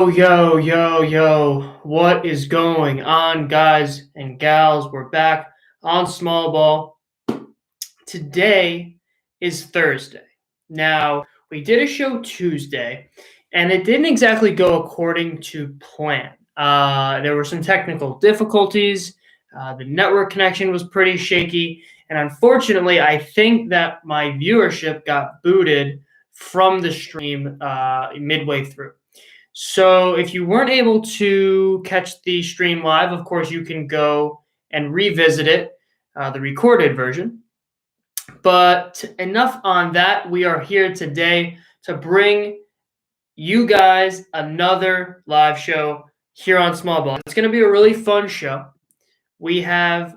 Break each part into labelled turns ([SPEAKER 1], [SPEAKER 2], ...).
[SPEAKER 1] Yo, yo, yo, what is going on, guys and gals? We're back on Small Ball. Today is Thursday. Now, we did a show Tuesday, and it didn't exactly go according to plan. There were some technical difficulties. The network connection was pretty shaky, and unfortunately, I think that my viewership got booted from the stream midway through. So if you weren't able to catch the stream live, of course, you can go and revisit it, the recorded version. But enough on that. We are here today to bring you guys another live show here on Small Ball. It's going to be a really fun show. We have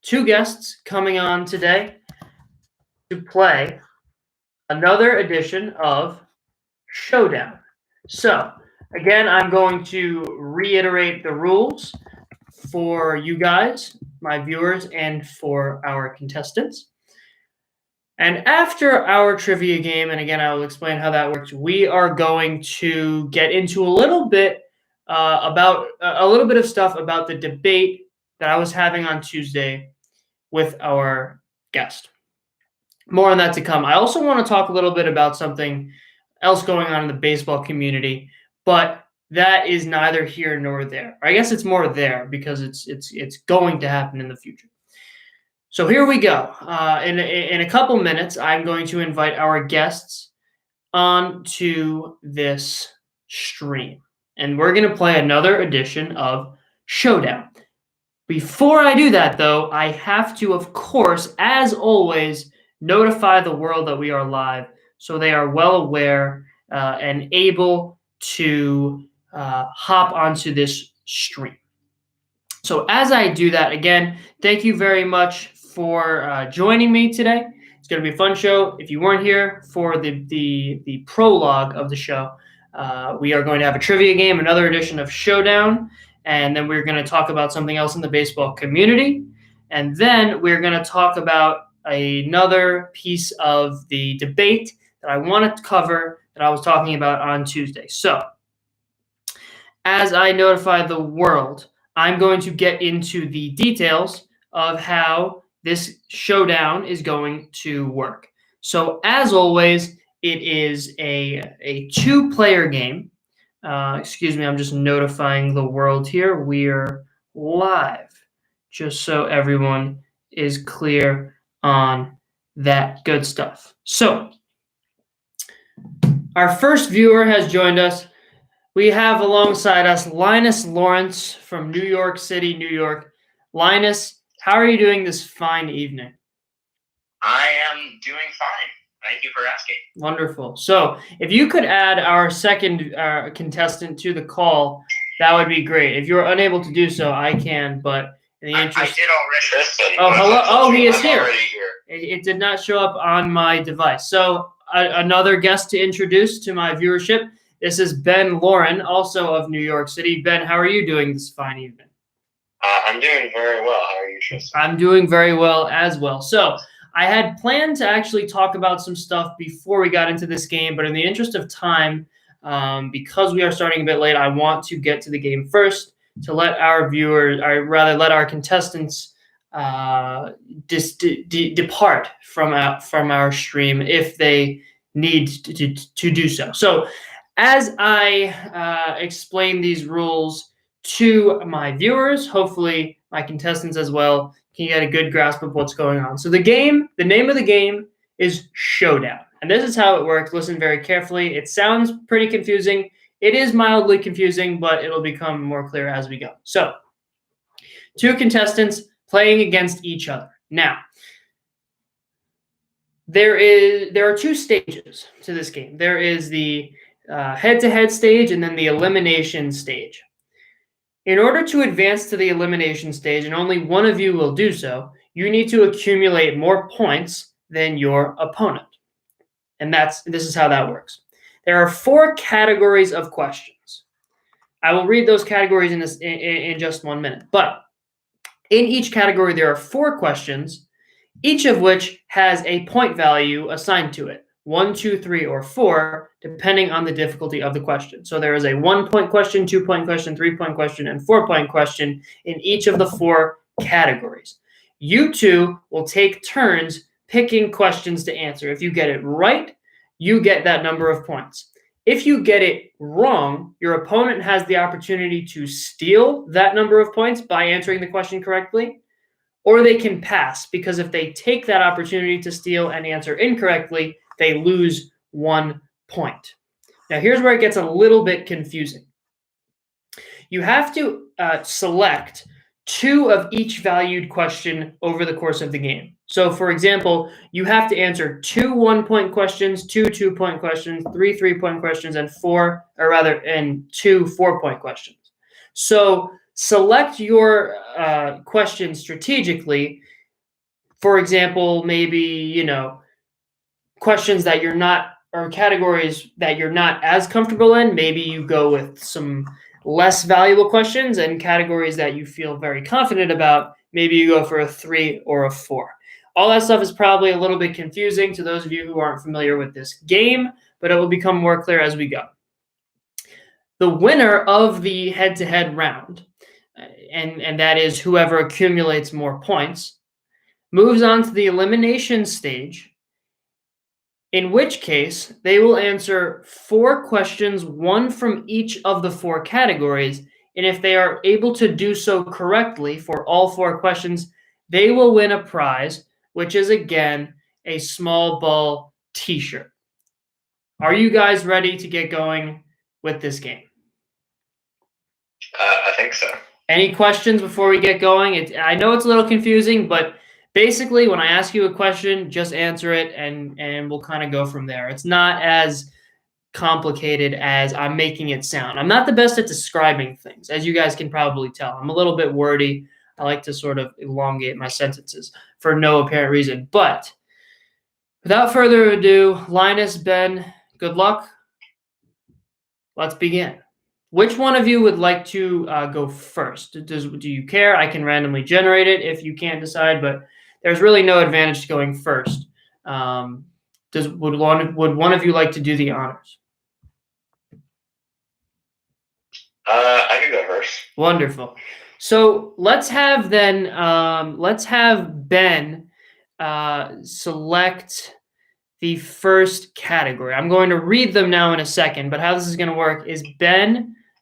[SPEAKER 1] two guests coming on today to play another edition of Showdown. So, again, I'm going to reiterate the rules for you guys, my viewers, and for our contestants. And after our trivia game, and again, I will explain how that works, we are going to get into a little bit of stuff about the debate that I was having on Tuesday with our guest. More on that to come. I also want to talk a little bit about something else going on in the baseball community, but that is neither here nor there. I guess it's more there because it's going to happen in the future. So here we go. In a couple minutes, I'm going to invite our guests onto this stream, and we're going to play another edition of Showdown. Before I do that, though, I have to, of course, as always, notify the world that we are live so they are well aware and able to hop onto this stream. So as I do that, again, thank you very much for joining me today. It's going to be a fun show. If you weren't here for the prologue of the show, we are going to have a trivia game, another edition of Showdown, and then we're going to talk about something else in the baseball community. And then we're going to talk about another piece of the debate that I want to cover that I was talking about on Tuesday. So, as I notify the world, I'm going to get into the details of how this showdown is going to work. So, as always, it is a two-player game. Excuse me, I'm just notifying the world here. We're live, just so everyone is clear on that good stuff. So, our first viewer has joined us. We have alongside us Linus Lawrence from New York City, New York. Linus, how are you doing this fine evening?
[SPEAKER 2] I am doing fine. Thank you for asking.
[SPEAKER 1] Wonderful. So, if you could add our second contestant to the call, that would be great. If you're unable to do so, I can, but in the interest...
[SPEAKER 2] I did already.
[SPEAKER 1] Oh, hello. Oh, he is here.
[SPEAKER 2] Here.
[SPEAKER 1] It did not show up on my device. So, another guest to introduce to my viewership. This is Ben Lauren, also of New York City. Ben, how are you doing this fine evening?
[SPEAKER 2] I'm doing very well. How are you, Tristan?
[SPEAKER 1] I'm doing very well as well. So I had planned to actually talk about some stuff before we got into this game, but in the interest of time, because we are starting a bit late, I want to get to the game first to let our viewers, or rather let our contestants depart from our stream if they need to do so. So as I explain these rules to my viewers, hopefully my contestants as well can get a good grasp of what's going on. So the name of the game is Showdown. And this is how it works. Listen very carefully. It sounds pretty confusing. It is mildly confusing, but it'll become more clear as we go. So, two contestants playing against each other. Now, there are two stages to this game. There is the head-to-head stage and then the elimination stage. In order to advance to the elimination stage, and only one of you will do so, you need to accumulate more points than your opponent. And this is how that works. There are 4 categories of questions. I will read those categories in just 1 minute. But in each category, there are 4 questions, each of which has a point value assigned to it. 1, 2, 3, or 4, depending on the difficulty of the question. So there is a 1-point question, 2-point question, 3-point question, and 4-point question in each of the 4 categories. You two will take turns picking questions to answer. If you get it right, you get that number of points. If you get it wrong, your opponent has the opportunity to steal that number of points by answering the question correctly, or they can pass, because if they take that opportunity to steal and answer incorrectly, they lose 1 point. Now, here's where it gets a little bit confusing. You have to select 2 of each valued question over the course of the game. So, for example, you have to answer 2 1-point questions, 2 2-point questions, 3 3-point questions, and 2 4-point questions. So, select your question strategically. For example, maybe, questions that you're not, or categories that you're not as comfortable in. Maybe you go with some less valuable questions, and categories that you feel very confident about, maybe you go for a 3 or a 4. All that stuff is probably a little bit confusing to those of you who aren't familiar with this game, but it will become more clear as we go. The winner of the head-to-head round, and that is whoever accumulates more points, moves on to the elimination stage, in which case they will answer 4 questions, 1 from each of the 4 categories, and if they are able to do so correctly for all 4 questions, they will win a prize, which is, again, a small ball t-shirt. Are you guys ready to get going with this game?
[SPEAKER 2] I think so.
[SPEAKER 1] Any questions before we get going? I know it's a little confusing, but basically, when I ask you a question, just answer it, and we'll kind of go from there. It's not as complicated as I'm making it sound. I'm not the best at describing things, as you guys can probably tell. I'm a little bit wordy. I like to sort of elongate my sentences for no apparent reason. But without further ado, Linus, Ben, good luck. Let's begin. Which one of you would like to go first? Do you care? I can randomly generate it if you can't decide, but there's really no advantage to going first. Would one of you like to do the honors?
[SPEAKER 2] I can go first.
[SPEAKER 1] Wonderful. So let's have Ben select the first category. I'm going to read them now in a second, but how this is going to work is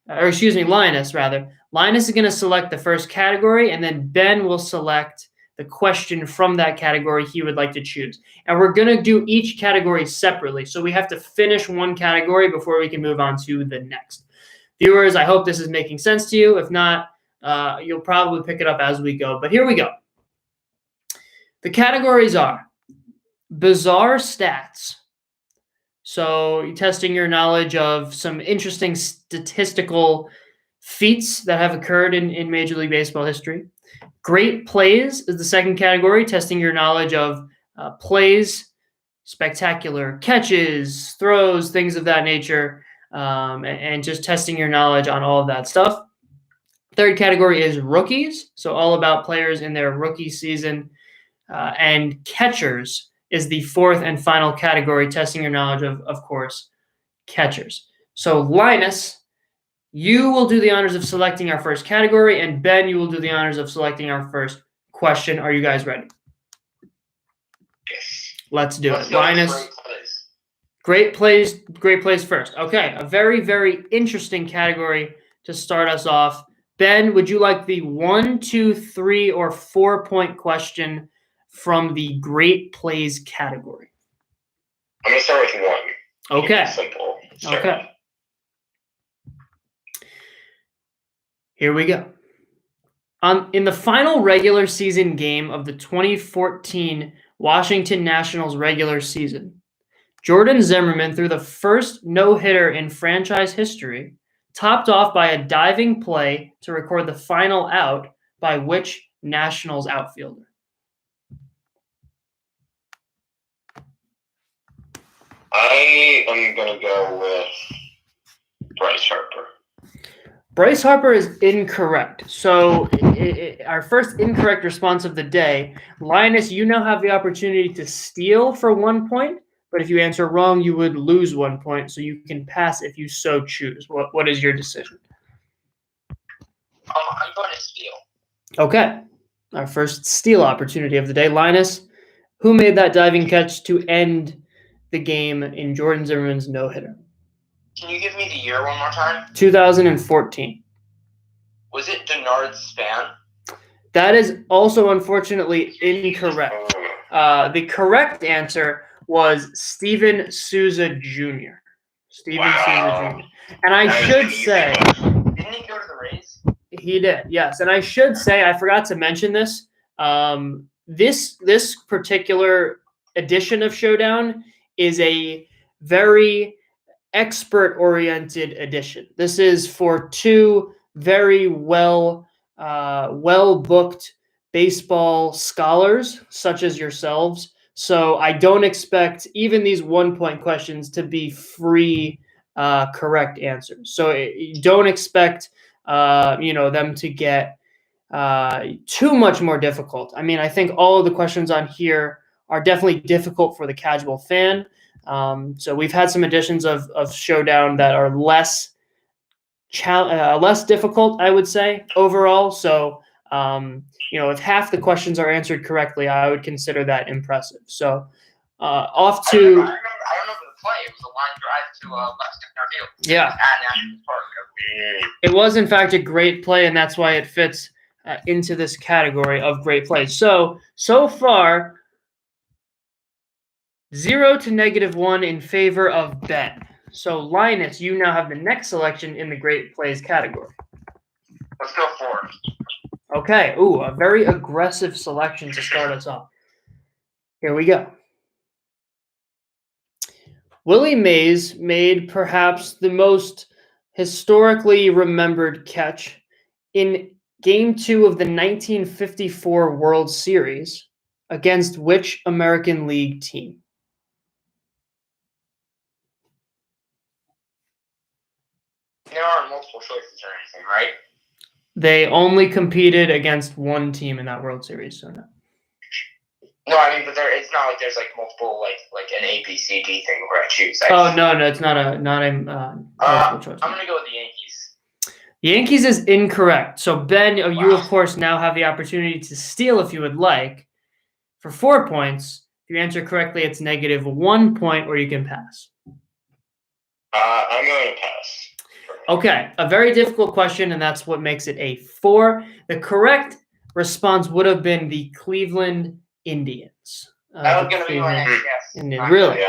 [SPEAKER 1] Linus rather. Linus is going to select the first category, and then Ben will select the question from that category he would like to choose. And we're going to do each category separately. So we have to finish one category before we can move on to the next. Viewers, I hope this is making sense to you. If not, you'll probably pick it up as we go. But here we go. The categories are bizarre stats. So you're testing your knowledge of some interesting statistical feats that have occurred in Major League Baseball history. Great plays is the second category, testing your knowledge of plays, spectacular catches, throws, things of that nature, and just testing your knowledge on all of that stuff. Third category is rookies, so all about players in their rookie season. And catchers is the fourth and final category, testing your knowledge of course, catchers. So Linus, you will do the honors of selecting our first category, and Ben, you will do the honors of selecting our first question. Are you guys ready?
[SPEAKER 2] Yes.
[SPEAKER 1] Let's do it. Linus, great plays first. Okay, a very, very interesting category to start us off. Ben, would you like the 1, 2, 3, or 4-point question from the great plays category?
[SPEAKER 2] I'm going to start with 1.
[SPEAKER 1] Okay.
[SPEAKER 2] Simple.
[SPEAKER 1] Okay. Here we go. In the final regular season game of the 2014 Washington Nationals regular season, Jordan Zimmermann threw the first no-hitter in franchise history, topped off by a diving play to record the final out by which Nationals outfielder?
[SPEAKER 2] I am going to go with Bryce Harper.
[SPEAKER 1] Bryce Harper is incorrect. So our first incorrect response of the day. Linus, you now have the opportunity to steal for 1 point, But if you answer wrong, you would lose 1 point, so you can pass if you so choose. What is your decision?
[SPEAKER 2] I'm going to steal.
[SPEAKER 1] Okay. Our first steal opportunity of the day. Linus, who made that diving catch to end the game in Jordan Zimmerman's no-hitter?
[SPEAKER 2] Can you give me the year one more time?
[SPEAKER 1] 2014.
[SPEAKER 2] Was it Denard Span?
[SPEAKER 1] That is also unfortunately incorrect. The correct answer was Steven Souza Jr. Steven Souza Jr. And I should say,
[SPEAKER 2] didn't he go to the Rays?
[SPEAKER 1] He did, yes. And I should say, I forgot to mention this. This particular edition of Showdown is a very expert-oriented edition. This is for two very well-booked baseball scholars, such as yourselves. So I don't expect even these 1 point questions to be free correct answers. So don't expect them to get too much more difficult. I mean, I think all of the questions on here are definitely difficult for the casual fan. So we've had some editions of Showdown that are less difficult, I would say, overall. So, if half the questions are answered correctly, I would consider that impressive. So, off to.
[SPEAKER 2] I remember the play. It was a line drive to left center field.
[SPEAKER 1] Yeah.
[SPEAKER 2] At National Park.
[SPEAKER 1] It was, in fact, a great play, and that's why it fits into this category of great plays. So far, 0 to -1 in favor of Ben. So, Linus, you now have the next selection in the great plays category.
[SPEAKER 2] Let's go for it.
[SPEAKER 1] Okay. Ooh, a very aggressive selection to start us off. Here we go. Willie Mays made perhaps the most historically remembered catch in Game 2 of the 1954 World Series against which American League team?
[SPEAKER 2] There aren't multiple choices or anything, right?
[SPEAKER 1] They only competed against one team in that World Series, so no.
[SPEAKER 2] No, I mean, but it's not like there's like multiple like an A, B, C, D thing where I choose.
[SPEAKER 1] No, it's not a multiple choice.
[SPEAKER 2] I'm gonna go with the Yankees.
[SPEAKER 1] Yankees is incorrect. So Ben, you of course now have the opportunity to steal if you would like for 4 points. If you answer correctly, it's -1 point, or you can pass.
[SPEAKER 2] I'm going to pass.
[SPEAKER 1] Okay, a very difficult question, and that's what makes it a 4. The correct response would have been the Cleveland Indians.
[SPEAKER 2] That was going to be my next guess.
[SPEAKER 1] Indians. Really?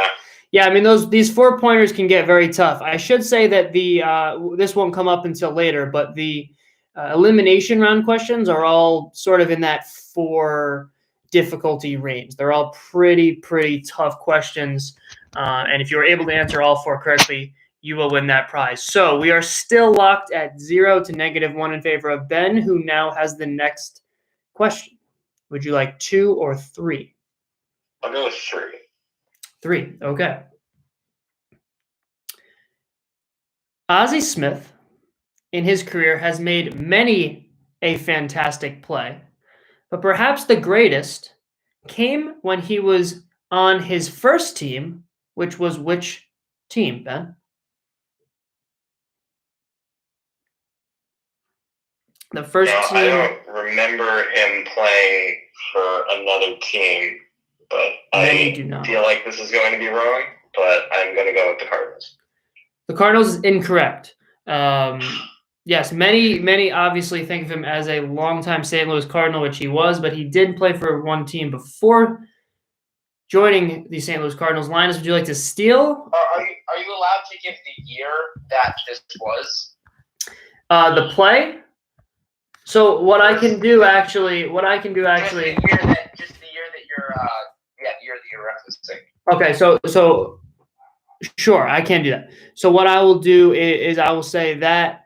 [SPEAKER 1] Yeah. I mean, these 4-pointers can get very tough. I should say that this won't come up until later, but the elimination round questions are all sort of in that 4 difficulty range. They're all pretty tough questions, and if you were able to answer all 4 correctly, you will win that prize. So we are still locked at 0 to -1 in favor of Ben, who now has the next question. Would you like 2 or 3?
[SPEAKER 2] I'll go with 3.
[SPEAKER 1] 3, okay. Ozzie Smith, in his career, has made many a fantastic play, but perhaps the greatest came when he was on his first team, which was which team, Ben? The first team.
[SPEAKER 2] I don't remember him playing for another team, but I feel like this is going to be wrong, but I'm going to go with the Cardinals.
[SPEAKER 1] The Cardinals is incorrect. Yes, many obviously think of him as a longtime St. Louis Cardinal, which he was, but he did play for one team before joining the St. Louis Cardinals. Linus, would you like to steal?
[SPEAKER 2] Are you allowed to give the year that this was?
[SPEAKER 1] The play? So what I can do actually.
[SPEAKER 2] Just the year that you're referencing.
[SPEAKER 1] Okay, so sure, I can do that. So what I will do is I will say that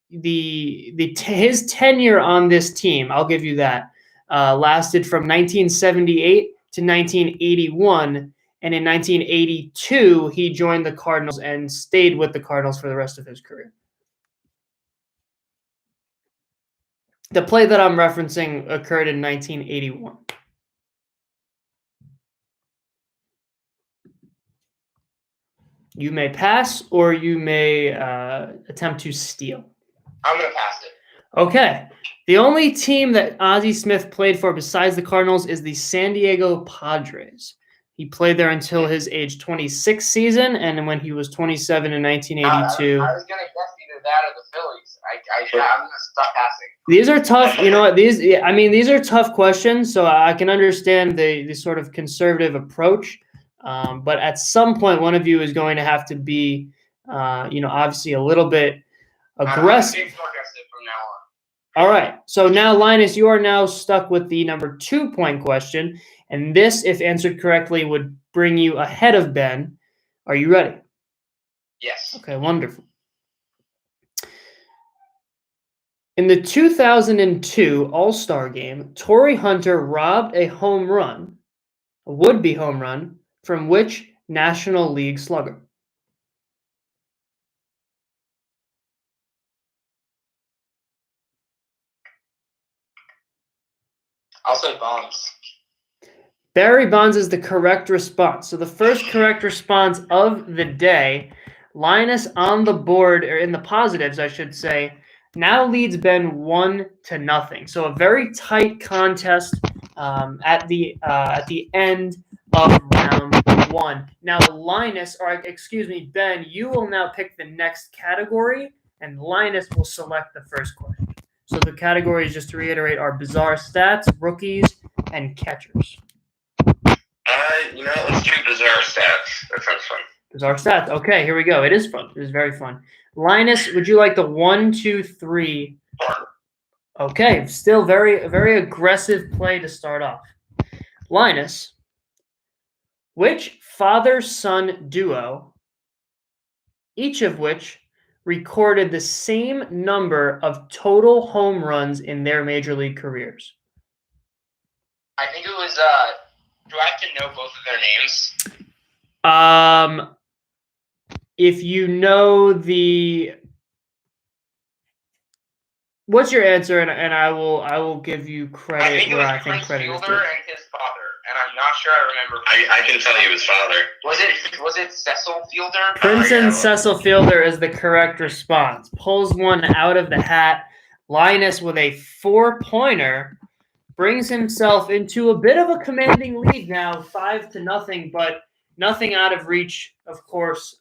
[SPEAKER 1] his tenure on this team, I'll give you that, lasted from 1978 to 1981, and in 1982 he joined the Cardinals and stayed with the Cardinals for the rest of his career. The play that I'm referencing occurred in 1981. You may pass or you may attempt to steal.
[SPEAKER 2] I'm going to pass it.
[SPEAKER 1] Okay. The only team that Ozzie Smith played for besides the Cardinals is the San Diego Padres. He played there until his age 26 season, and when he was 27 in 1982.
[SPEAKER 2] I was going to guess either that or the Phillies. I'm going to stop passing.
[SPEAKER 1] These are tough. You know what? These are tough questions, so I can understand the sort of conservative approach. But at some point, one of you is going to have to be, obviously a little bit aggressive.
[SPEAKER 2] I'm aggressive from now on.
[SPEAKER 1] All right. So now, Linus, you are now stuck with the number 2-point question. And this, if answered correctly, would bring you ahead of Ben. Are you ready?
[SPEAKER 2] Yes.
[SPEAKER 1] Okay, wonderful. In the 2002 All-Star Game, Torrey Hunter robbed a would-be home run, from which National League slugger?
[SPEAKER 2] I'll say Bonds.
[SPEAKER 1] Barry Bonds is the correct response. So the first correct response of the day, Linus on the board, or in the positives, I should say, now leads Ben 1-0. So a very tight contest at the end of round 1. Now, Ben, you will now pick the next category, and Linus will select the first question. So the categories, just to reiterate, are bizarre stats, rookies, and catchers.
[SPEAKER 2] Let's do bizarre stats. That sounds fun.
[SPEAKER 1] Bizarre stats. Okay, here we go. It is fun. It is very fun. Linus, would you like the 1, 2, 3? Okay, still very aggressive play to start off. Linus, which father-son duo, each of which recorded the same number of total home runs in their major league careers?
[SPEAKER 2] I think it was, do I have to know both of their names?
[SPEAKER 1] If you know what's your answer, and I will give you credit where I think credit is due.
[SPEAKER 2] Fielder and his father, and I'm not sure I remember. I can tell you his father. Was it Cecil Fielder?
[SPEAKER 1] Princeton Cecil Fielder is the correct response. Pulls one out of the hat. Linus with a 4-pointer brings himself into a bit of a commanding lead now, 5-0, but nothing out of reach, of course,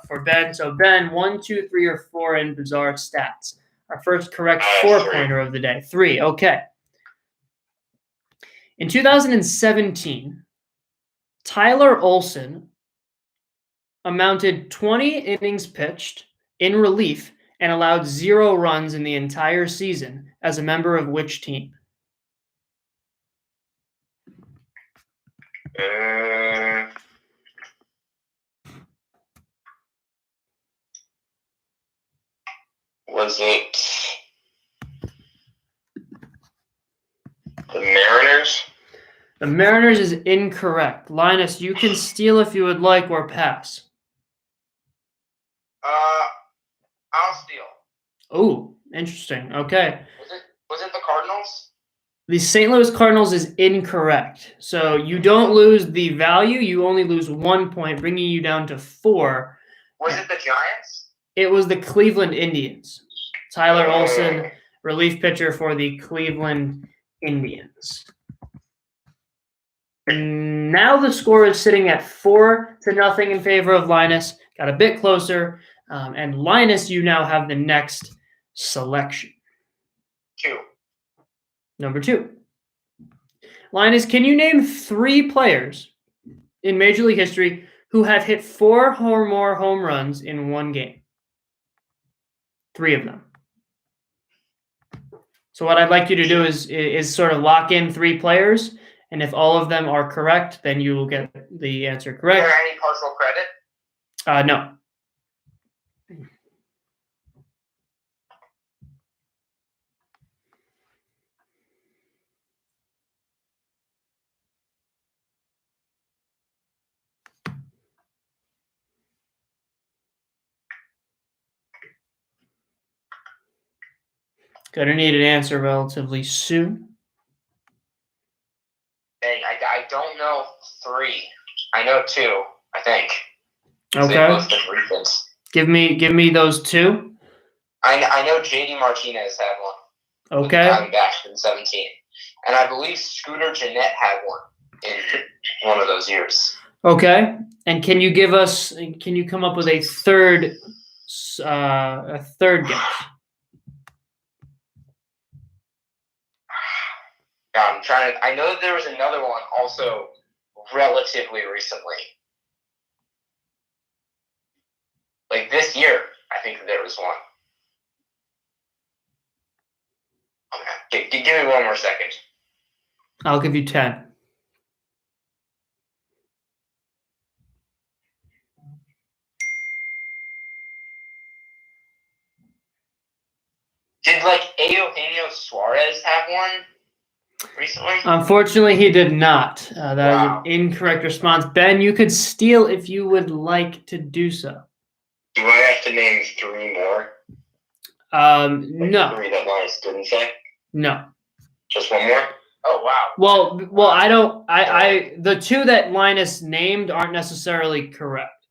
[SPEAKER 1] for Ben. So Ben, 1, 2, 3, or 4 in bizarre stats. Our first correct 4-pointer of the day. 3, okay. In 2017, Tyler Olson amounted 20 innings pitched in relief and allowed 0 runs in the entire season as a member of which team?
[SPEAKER 2] Was it the Mariners?
[SPEAKER 1] The Mariners is incorrect. Linus, you can steal if you would like or pass.
[SPEAKER 2] I'll steal.
[SPEAKER 1] Oh, interesting. Okay.
[SPEAKER 2] Was it the Cardinals?
[SPEAKER 1] The St. Louis Cardinals is incorrect. So you don't lose the value. You only lose 1 point, bringing you down to 4.
[SPEAKER 2] Was it the Giants?
[SPEAKER 1] It was the Cleveland Indians. Tyler Olson, relief pitcher for the Cleveland Indians. Now the score is sitting at 4-0 in favor of Linus. Got a bit closer. And Linus, you now have the next selection.
[SPEAKER 2] 2.
[SPEAKER 1] Number 2. Linus, can you name 3 players in Major League history who have hit 4 or more home runs in one game? 3 of them. So what I'd like you to do is sort of lock in 3 players, and if all of them are correct, then you will get the answer correct.
[SPEAKER 2] Is there any partial credit?
[SPEAKER 1] No. Gonna need an answer relatively soon.
[SPEAKER 2] Dang, I don't know 3. I know 2, I think.
[SPEAKER 1] Okay.
[SPEAKER 2] They both have recent.
[SPEAKER 1] Give me those two.
[SPEAKER 2] I know JD Martinez had one.
[SPEAKER 1] Okay.
[SPEAKER 2] With the Diamondbacks in 2017. And I believe Scooter Gennett had one in one of those years.
[SPEAKER 1] Okay. And can you come up with a third guess?
[SPEAKER 2] I'm trying to. I know that there was another one also relatively recently. Like this year, I think there was one. Okay. Give me one more second.
[SPEAKER 1] I'll give you 10.
[SPEAKER 2] Did Eugenio Suarez have one recently?
[SPEAKER 1] Unfortunately, he did not. That is an incorrect response. Ben, you could steal if you would like to do so.
[SPEAKER 2] Do I have to name 3 more?
[SPEAKER 1] No.
[SPEAKER 2] 3 that Linus didn't say?
[SPEAKER 1] No.
[SPEAKER 2] Just one more? Oh,
[SPEAKER 1] wow. Well, I don't. The 2 that Linus named aren't necessarily correct.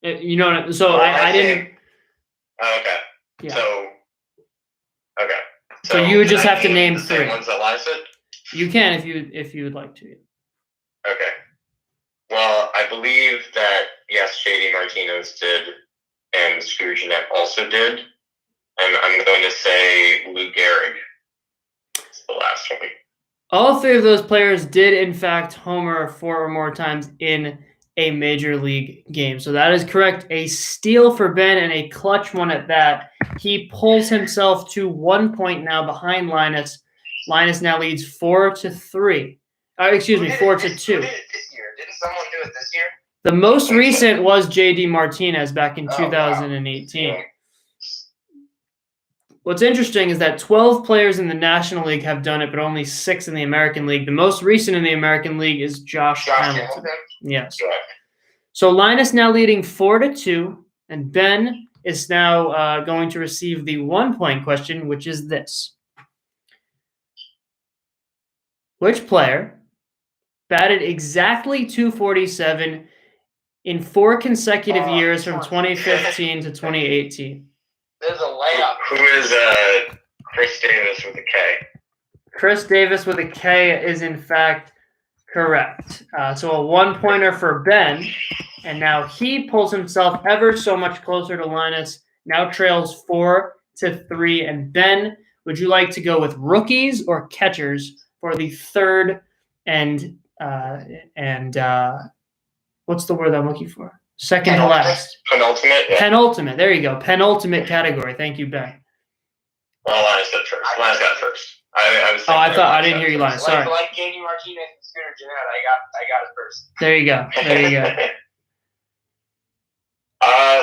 [SPEAKER 1] You know. So I didn't.
[SPEAKER 2] Oh, okay.
[SPEAKER 1] Yeah.
[SPEAKER 2] Okay.
[SPEAKER 1] So you would just have to name 3.
[SPEAKER 2] Ones that Linus said?
[SPEAKER 1] You can if you would like to.
[SPEAKER 2] Okay. Well, I believe that yes, JD Martinez did, and Scooter Gennett also did, and I'm going to say Lou Gehrig. It's the last one.
[SPEAKER 1] All 3 of those players did, in fact, homer 4 or more times in a major league game. So that is correct. A steal for Ben and a clutch one at that. He pulls himself to 1 point now behind Linus. Linus now leads 4-3. 4-2.
[SPEAKER 2] Who did it this year? Didn't someone do it this year?
[SPEAKER 1] The most recent was JD Martinez back in 2018.
[SPEAKER 2] Wow.
[SPEAKER 1] What's interesting is that 12 players in the National League have done it, but only 6 in the American League. The most recent in the American League is Josh Hamilton. Yes.
[SPEAKER 2] Right.
[SPEAKER 1] So Linus now leading 4-2, and Ben is now going to receive the 1-point question, which is this. Which player batted exactly .247 in 4 consecutive years from 2015 to 2018?
[SPEAKER 2] There's a layup. Who is Chris Davis with a K?
[SPEAKER 1] Chris Davis with a K is, in fact, correct. So a 1-pointer for Ben, and now he pulls himself ever so much closer to Linus, now trails 4-3. And Ben, would you like to go with rookies or catchers for the third and what's the word I'm looking for? Second to last.
[SPEAKER 2] Penultimate. Yeah.
[SPEAKER 1] Penultimate. There you go. Penultimate category. Thank you, Ben.
[SPEAKER 2] Well, Linus got first. Linus got first.
[SPEAKER 1] I didn't hear you, Linus. Sorry.
[SPEAKER 2] Like JD Martinez and Scooter Gennett, I got it first.
[SPEAKER 1] There you go.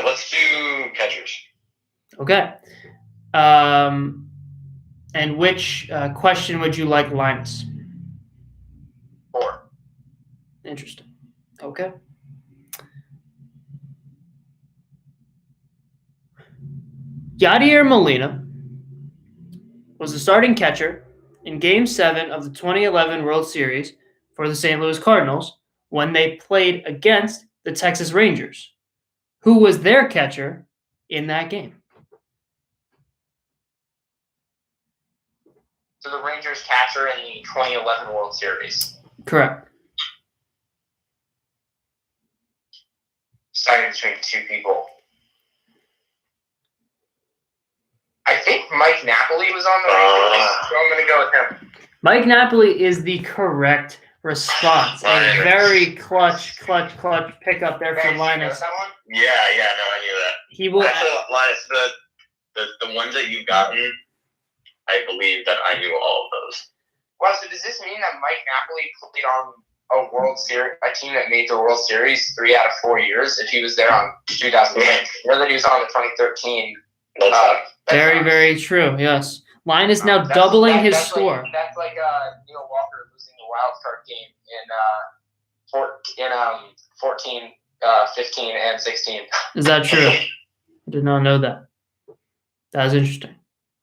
[SPEAKER 2] Let's do catchers.
[SPEAKER 1] Okay. And which question would you like, Linus?
[SPEAKER 2] 4.
[SPEAKER 1] Interesting. Okay. Yadier Molina was the starting catcher in Game 7 of the 2011 World Series for the St. Louis Cardinals when they played against the Texas Rangers. Who was their catcher in that game?
[SPEAKER 2] So the Rangers catcher in the 2011 World Series.
[SPEAKER 1] Correct.
[SPEAKER 2] Starting between 2 people. I think Mike Napoli was on the Rangers, so I'm going to go with him.
[SPEAKER 1] Mike Napoli is the correct response. A very clutch pickup there for Linus.
[SPEAKER 2] That one? Yeah, no, I knew that.
[SPEAKER 1] He will.
[SPEAKER 2] Actually, Linus, the ones that you've gotten, I believe that I knew all of those. Well, so does this mean that Mike Napoli played on a World Series, a team that made the World Series 3 out of 4 years if he was there on 2010? You know that he was on the 2013.
[SPEAKER 1] Very, very true. Yes, Linus now doubling his score.
[SPEAKER 2] That's like Neil Walker losing the wild card game in 14, 15, and 16.
[SPEAKER 1] Is that true? I did not know that. That is interesting.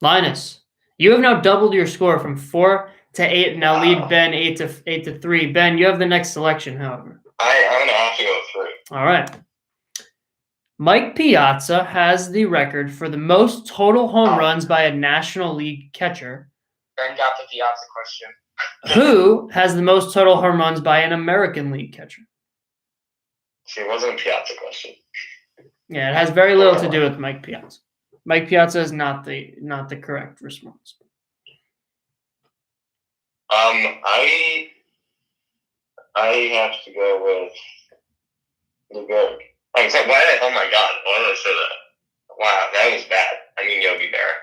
[SPEAKER 1] Linus, you have now doubled your score from 4-8, and now lead Ben 8-3. Ben, you have the next selection. However,
[SPEAKER 2] I'm gonna have to go 3.
[SPEAKER 1] All right. Mike Piazza has the record for the most total home runs by a National League catcher.
[SPEAKER 2] Ben got the Piazza question.
[SPEAKER 1] Who has the most total home runs by an American League catcher?
[SPEAKER 2] See, it wasn't a Piazza question.
[SPEAKER 1] Yeah, it has very little to do with Mike Piazza. Mike Piazza is not the correct response.
[SPEAKER 2] I have to go with Lou Gehrig. Oh my God, why did I say that? Wow, that was bad. I mean Yogi Berra.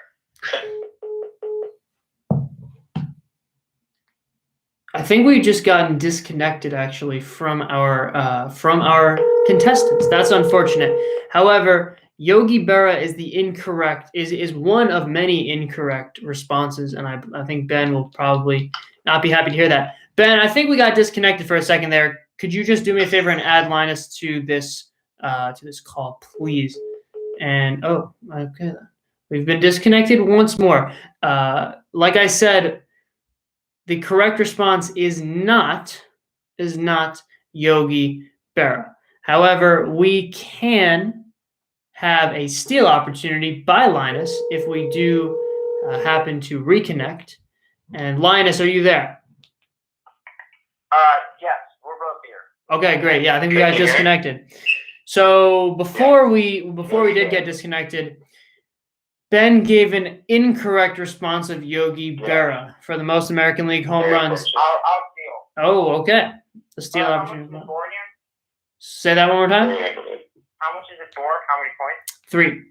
[SPEAKER 1] I think we've just gotten disconnected actually from our contestants. That's unfortunate. However, Yogi Berra is the incorrect is one of many incorrect responses, and I think Ben will probably not be happy to hear that. Ben, I think we got disconnected for a second there. Could you just do me a favor and add Linus to this call, please? And okay, we've been disconnected once more. Like I said, the correct response is not Yogi Berra. However, we can have a steal opportunity by Linus if we do happen to reconnect. And Linus, are you there?
[SPEAKER 2] Yes, we're both here.
[SPEAKER 1] Okay, great. Yeah, I think we got disconnected. So before we did get disconnected, Ben gave an incorrect response of Yogi Berra for the most American League home runs.
[SPEAKER 2] I'll steal.
[SPEAKER 1] Oh, okay. The steal opportunity. Say that one more time.
[SPEAKER 2] How much is it for? How many points?
[SPEAKER 1] 3.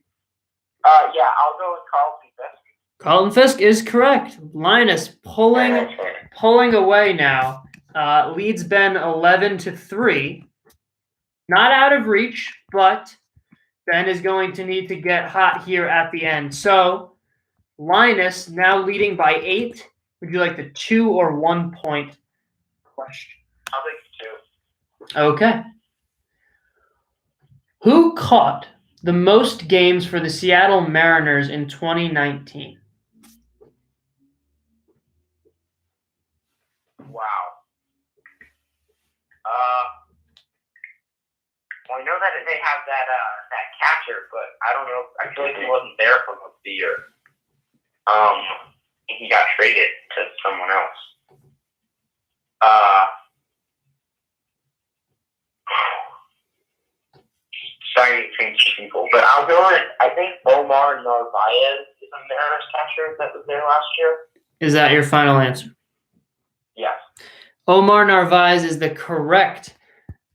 [SPEAKER 2] Yeah, I'll go with Carlton Fisk.
[SPEAKER 1] Carlton Fisk is correct. Linus pulling away now. Leads Ben 11-3. Not out of reach, but Ben is going to need to get hot here at the end. So, Linus now leading by 8. Would you like the 2 or 1 point question?
[SPEAKER 2] I'll take 2.
[SPEAKER 1] Okay. Who caught the most games for the Seattle Mariners in 2019?
[SPEAKER 2] Wow. Well, I know that they have that catcher, but I don't know. I feel like he wasn't there for most of the year. He got traded to someone else. Sorry to change people, but I'll go with, I think Omar Narvaez is a Mariners catcher that was there last year.
[SPEAKER 1] Is that your final answer?
[SPEAKER 2] Yes.
[SPEAKER 1] Omar Narvaez is the correct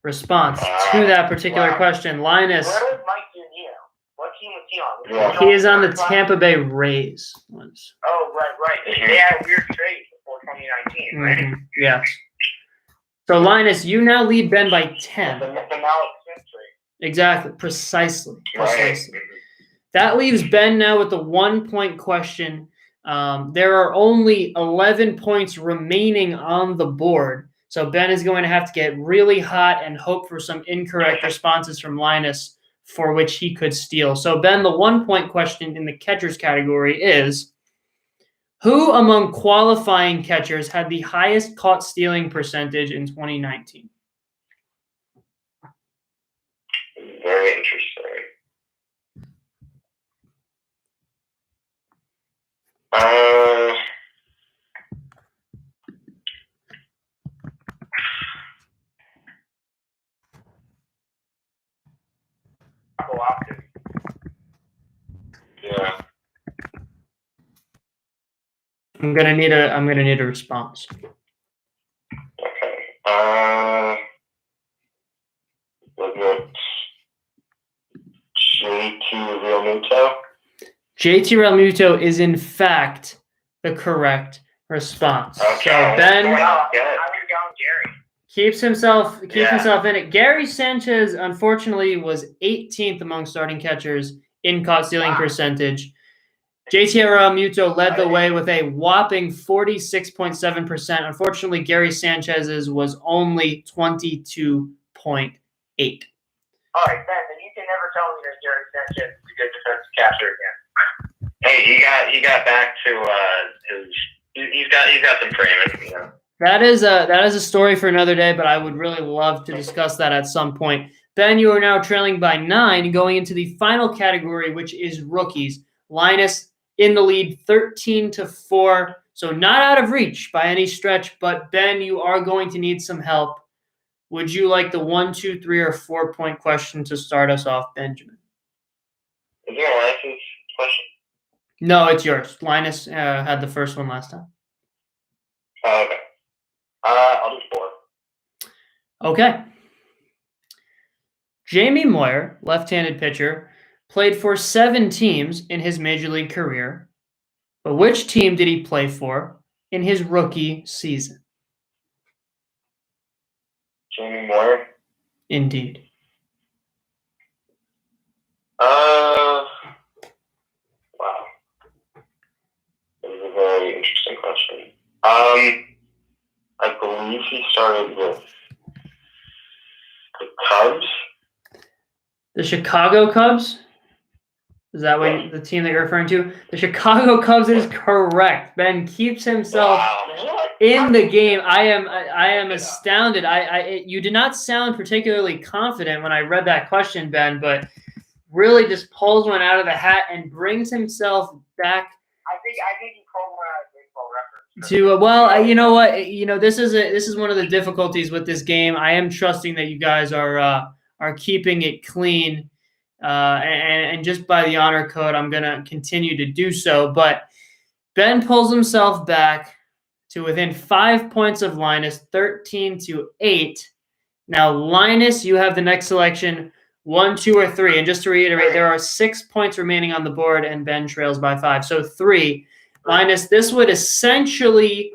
[SPEAKER 1] response to that particular question. Linus.
[SPEAKER 2] Where is Mike Zunino? What team was he on?
[SPEAKER 1] He is on the Tampa Bay Rays.
[SPEAKER 2] Oh, right. They had a weird trade before 2019, right?
[SPEAKER 1] Mm-hmm. Yes. So, Linus, you now lead Ben by 10.
[SPEAKER 2] The Malik Smith trade.
[SPEAKER 1] Exactly. Precisely.
[SPEAKER 2] Right.
[SPEAKER 1] That leaves Ben now with the 1 point question. There are only 11 points remaining on the board. So Ben is going to have to get really hot and hope for some incorrect responses from Linus for which he could steal. So Ben, the 1 point question in the catchers category is, who among qualifying catchers had the highest caught stealing percentage in 2019?
[SPEAKER 2] Very interesting. Yeah.
[SPEAKER 1] I'm gonna need a response.
[SPEAKER 2] Okay. Was it JT Realmuto?
[SPEAKER 1] JT Realmuto is in fact the correct response.
[SPEAKER 2] Okay.
[SPEAKER 1] So Ben
[SPEAKER 2] I would have gone Gary.
[SPEAKER 1] keeps himself in it. Gary Sanchez, unfortunately, was 18th among starting catchers in caught stealing percentage. JT Realmuto led the way with a whopping 46.7%. Unfortunately, Gary Sanchez's was only 22.8.
[SPEAKER 2] All right, Ben, then you can never tell me that Gary Sanchez is a good defensive catcher again. Hey, he got back to he's got some training, you know.
[SPEAKER 1] That is a story for another day, but I would really love to discuss that at some point. Ben, you are now trailing by 9, going into the final category, which is rookies. Linus in the lead, 13-4. So not out of reach by any stretch, but Ben, you are going to need some help. Would you like the 1, 2, 3, or 4-point question to start us off, Benjamin?
[SPEAKER 2] Is there a Linus's question?
[SPEAKER 1] No, it's yours. Linus had the first one last time.
[SPEAKER 2] Oh, okay. I'll do 4.
[SPEAKER 1] Okay. Jamie Moyer, left-handed pitcher, played for 7 teams in his major league career. But which team did he play for in his rookie season?
[SPEAKER 2] Jamie Moyer?
[SPEAKER 1] Indeed.
[SPEAKER 2] Wow. This is a very interesting question. I believe he started with the Cubs.
[SPEAKER 1] The Chicago Cubs? Is that what the team that you're referring to? The Chicago Cubs is correct. Ben keeps himself in the game. I am astounded. You did not sound particularly confident when I read that question, Ben, but really just pulls one out of the hat and brings himself back.
[SPEAKER 2] I think he pulled one out of baseball reference.
[SPEAKER 1] You know what? This is one of the difficulties with this game. I am trusting that you guys are keeping it clean. And just by the honor code, I'm going to continue to do so. But Ben pulls himself back to within 5 points of Linus, 13-8. Now, Linus, you have the next selection, 1, 2, or 3. And just to reiterate, there are 6 points remaining on the board, and Ben trails by 5. So 3. Linus, this would essentially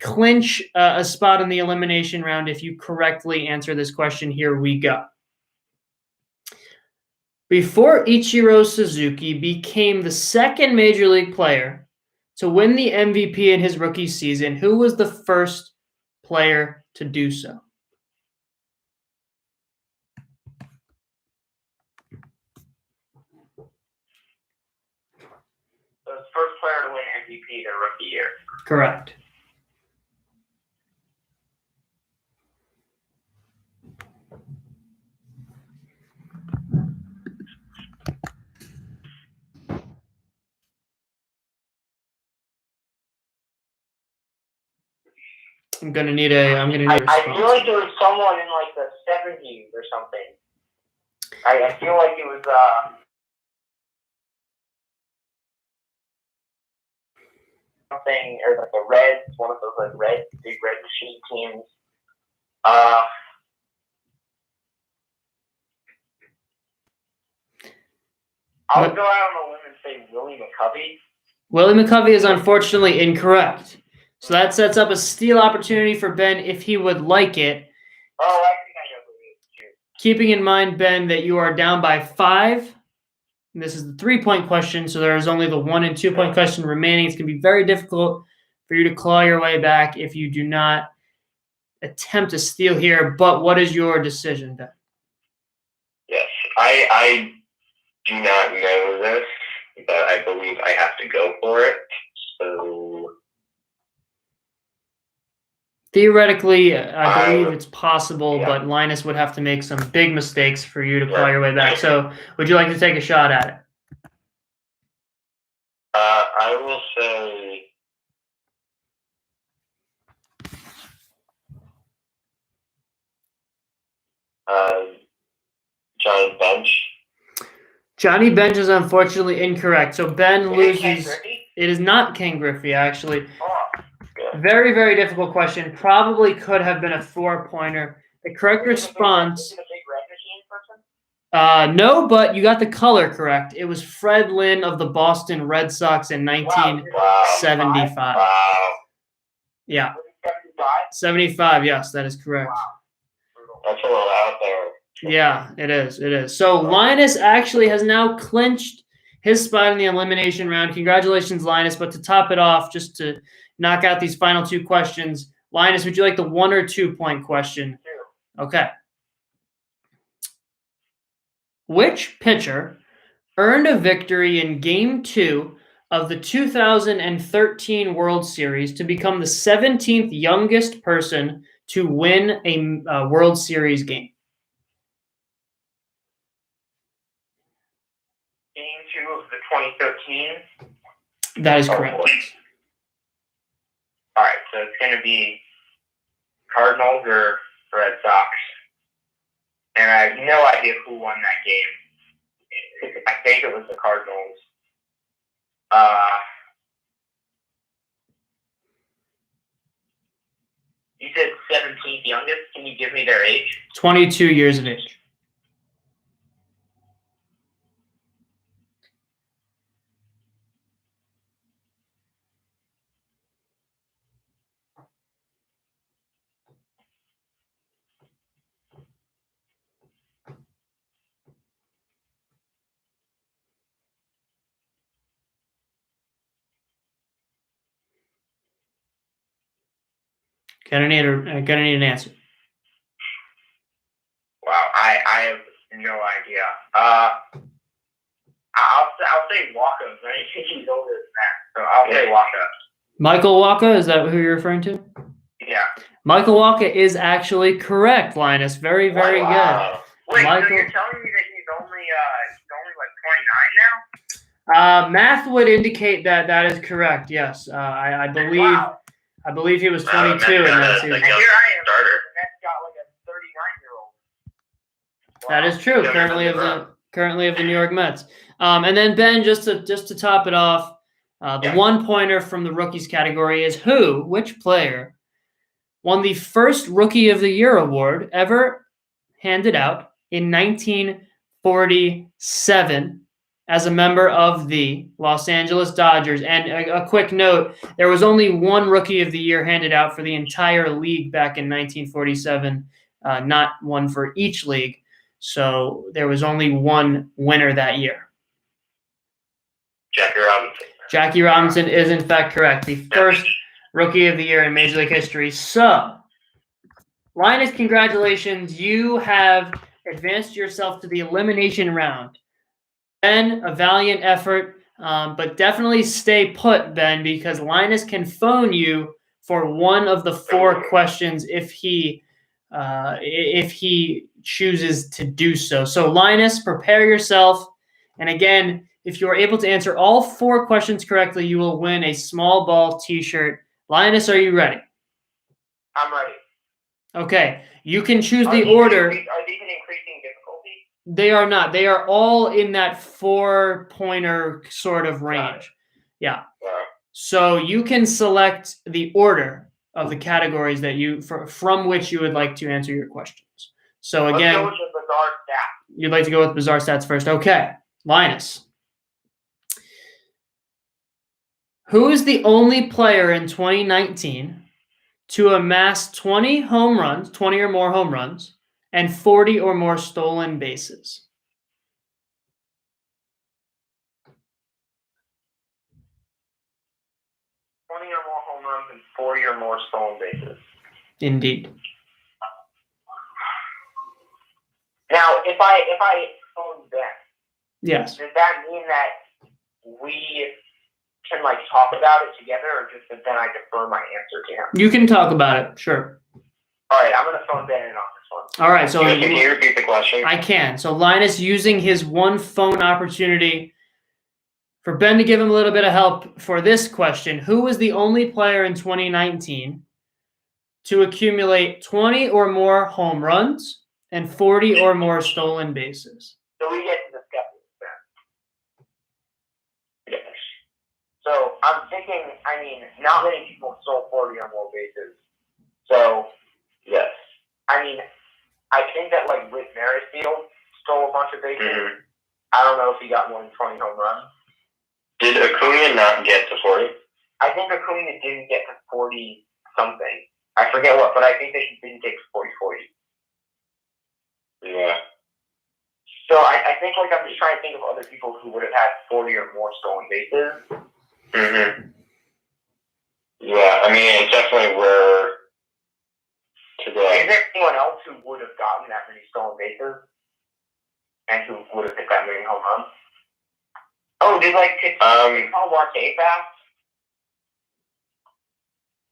[SPEAKER 1] clinch a spot in the elimination round if you correctly answer this question. Here we go. Before Ichiro Suzuki became the second major league player to win the MVP in his rookie season, who was the first player to do so?
[SPEAKER 2] The first player to win MVP their rookie year.
[SPEAKER 1] Correct. I'm gonna need a response.
[SPEAKER 2] I feel like there was someone in like the 70s or something. I feel like it was something, or like the Reds, one of those like big red machine teams. I'll go out on a limb and say Willie McCovey.
[SPEAKER 1] Willie McCovey is unfortunately incorrect. So that sets up a steal opportunity for Ben if he would like it.
[SPEAKER 2] Oh, I think I know who it is.
[SPEAKER 1] Keeping in mind, Ben, that you are down by 5. And this is the 3-point question, so there is only the 1 and 2-point question remaining. It's going to be very difficult for you to claw your way back if you do not attempt to steal here. But what is your decision, Ben?
[SPEAKER 2] Yes, I do not know this, but I believe I have to go for it. So
[SPEAKER 1] theoretically, I believe it's possible, but Linus would have to make some big mistakes for you to claw your way back. So would you like to take a shot at it?
[SPEAKER 2] I will say Johnny Bench.
[SPEAKER 1] Johnny Bench is unfortunately incorrect. So Ben loses.
[SPEAKER 2] Griffey?
[SPEAKER 1] It is not Ken Griffey, actually.
[SPEAKER 2] Oh,
[SPEAKER 1] very, very difficult question. Probably could have been a 4-pointer. The correct response.
[SPEAKER 2] Is it a big red machine person?
[SPEAKER 1] No, but you got the color correct. It was Fred Lynn of the Boston Red Sox in 1975.
[SPEAKER 2] Wow.
[SPEAKER 1] Yeah.
[SPEAKER 2] 75?
[SPEAKER 1] 75, yes, that is correct.
[SPEAKER 2] Wow. That's a little out there.
[SPEAKER 1] Yeah, it is. It is. So Linus actually has now clinched his spot in the elimination round. Congratulations, Linus. But to top it off, just to knock out these final 2 questions, Linus, would you like the 1 or 2-point question?
[SPEAKER 2] 2.
[SPEAKER 1] Okay. Which pitcher earned a victory in Game 2 of the 2013 World Series to become the 17th youngest person to win a World Series game?
[SPEAKER 2] 2013.
[SPEAKER 1] That is correct.
[SPEAKER 2] Boy. All right, so it's going to be Cardinals or Red Sox. And I have no idea who won that game. I think it was the Cardinals. You said 17th youngest. Can you give me their age?
[SPEAKER 1] 22 years of age. Gonna need an answer.
[SPEAKER 2] Wow, I have no idea. I'll say Waka, but I think he's older than that. So I'll say Waka.
[SPEAKER 1] Michael Wacha, is that who you're referring to?
[SPEAKER 2] Yeah.
[SPEAKER 1] Michael Wacha is actually correct, Linus. Very, very good.
[SPEAKER 2] Wait,
[SPEAKER 1] Michael,
[SPEAKER 2] so you're telling me that he's only like 29 now?
[SPEAKER 1] Math would indicate that that is correct. Yes, I believe.
[SPEAKER 2] Wow.
[SPEAKER 1] I believe he was 22 in that season.
[SPEAKER 2] And here I am. The Mets got like a 39-year-old. Wow.
[SPEAKER 1] That is true. Currently of the New York Mets. And then Ben, just to top it off, the 1-pointer from the rookies category is which player won the first Rookie of the Year award ever handed out in 1947 as a member of the Los Angeles Dodgers. And a quick note, there was only one Rookie of the Year handed out for the entire league back in 1947, not one for each league. So there was only one winner that year.
[SPEAKER 2] Jackie Robinson.
[SPEAKER 1] Jackie Robinson is, in fact, correct. The first Rookie of the Year in Major League history. So, Linus, congratulations. You have advanced yourself to the elimination round. Ben, a valiant effort, but definitely stay put, Ben, because Linus can phone you for one of the 4 questions if he chooses to do so. So, Linus, prepare yourself. And again, if you are able to answer all 4 questions correctly, you will win a small ball t-shirt. Linus, are you ready?
[SPEAKER 2] I'm ready.
[SPEAKER 1] Okay. You can choose the order.
[SPEAKER 2] Are these an increasing difficulty?
[SPEAKER 1] They are not. They are all in that 4-pointer sort of range. Yeah. So you can select the order of the categories that from which you would like to answer your questions. So again,
[SPEAKER 2] let's go with the bizarre stats.
[SPEAKER 1] You'd like to go with bizarre stats first. Okay. Linus. Who is the only player in 2019 to amass 20 home runs, 20 or more home runs, and 40 or more stolen bases?
[SPEAKER 2] Or more home runs and 40 or more stolen bases.
[SPEAKER 1] Indeed.
[SPEAKER 2] Now, if I phone Ben,
[SPEAKER 1] yes,
[SPEAKER 2] does that mean that we can talk about it together, or just that then I defer my answer to him?
[SPEAKER 1] You can talk about it. Sure.
[SPEAKER 2] All right, I'm gonna phone Ben in on this one.
[SPEAKER 1] All right. So
[SPEAKER 2] can you repeat the question?
[SPEAKER 1] I can. So Linus, using his one phone opportunity. For Ben to give him a little bit of help for this question, who was the only player in 2019 to accumulate 20 or more home runs and 40 or more stolen bases?
[SPEAKER 2] So we get to discuss this then. Yes. So I'm thinking, not many people stole 40 or more bases. So, yes. I think that Whit Merrifield stole a bunch of bases. Mm-hmm. I don't know if he got more than 20 home runs. Did Acuna not get to 40? I think Acuna didn't get to 40 something. I forget what, but I think that he didn't get to 40. Yeah. So I think I'm just trying to think of other people who would have had 40 or more stolen bases. Mm-hmm. Yeah, it's definitely rare today. Is there anyone else who would have gotten that many stolen bases? And who would have hit that many home runs? Oh, did Paul Marte pass?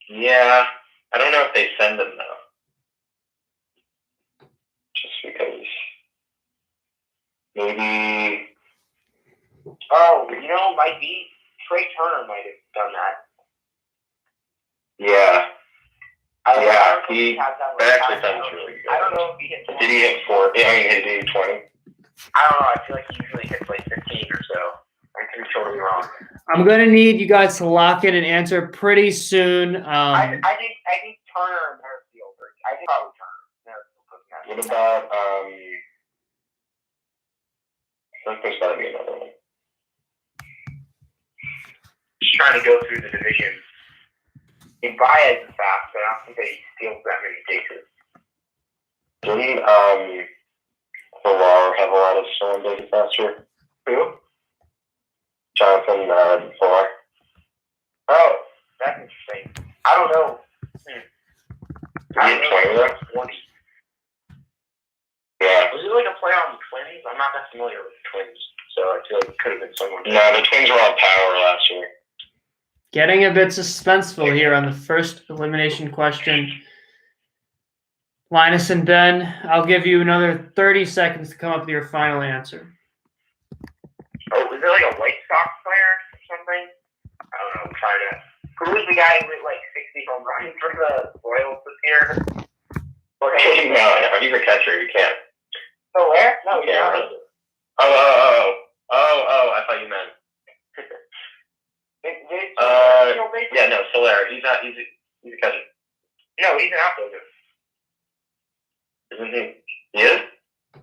[SPEAKER 2] Yeah, I don't know if they send them though. Just because maybe Oh, might be Trey Turner might have done that.
[SPEAKER 3] Yeah.
[SPEAKER 2] I don't
[SPEAKER 3] Yeah,
[SPEAKER 2] know if
[SPEAKER 3] he
[SPEAKER 2] has that
[SPEAKER 3] actually
[SPEAKER 2] I
[SPEAKER 3] sounds really good.
[SPEAKER 2] I don't know if he hit 20.
[SPEAKER 3] Did he hit 4? Yeah, I mean, did he hit 20?
[SPEAKER 2] I don't know. I feel like he usually hits like 15 or so. I could be totally wrong.
[SPEAKER 1] I'm gonna need you guys to lock in an answer pretty soon.
[SPEAKER 2] I think Turner and Merrifield. I think probably Turner.
[SPEAKER 3] What about I think there's gotta be another one.
[SPEAKER 2] Just trying to go through the division. Baez is fast, but I don't think that he steals that many bases.
[SPEAKER 3] Didn't Villar have a lot of stolen bases last year?
[SPEAKER 2] Who?
[SPEAKER 3] Jonathan Villar.
[SPEAKER 2] Oh, that's interesting. I don't know.
[SPEAKER 3] Did he hit 20 though?
[SPEAKER 2] 20.
[SPEAKER 3] Yeah.
[SPEAKER 2] Was it like a play on the Twins? I'm not that familiar with the Twins, so I feel like it could have been someone.
[SPEAKER 3] No, the Twins were on power last year.
[SPEAKER 1] Getting a bit suspenseful here on the first elimination question. Linus and Ben, I'll give you another 30 seconds to come up with your final answer.
[SPEAKER 2] Oh, was it like a White Sox player or something? I don't know. I'm trying to. Who was the guy who hit like 60 home runs for the Royals this year?
[SPEAKER 3] No, he's a catcher. You can't.
[SPEAKER 2] Oh, where? No,
[SPEAKER 3] Yeah.
[SPEAKER 2] yeah.
[SPEAKER 3] Oh, I thought you meant. Yeah, no, Soler. He's not. He's a catcher.
[SPEAKER 2] No, he's an outfielder.
[SPEAKER 3] Isn't he? He is?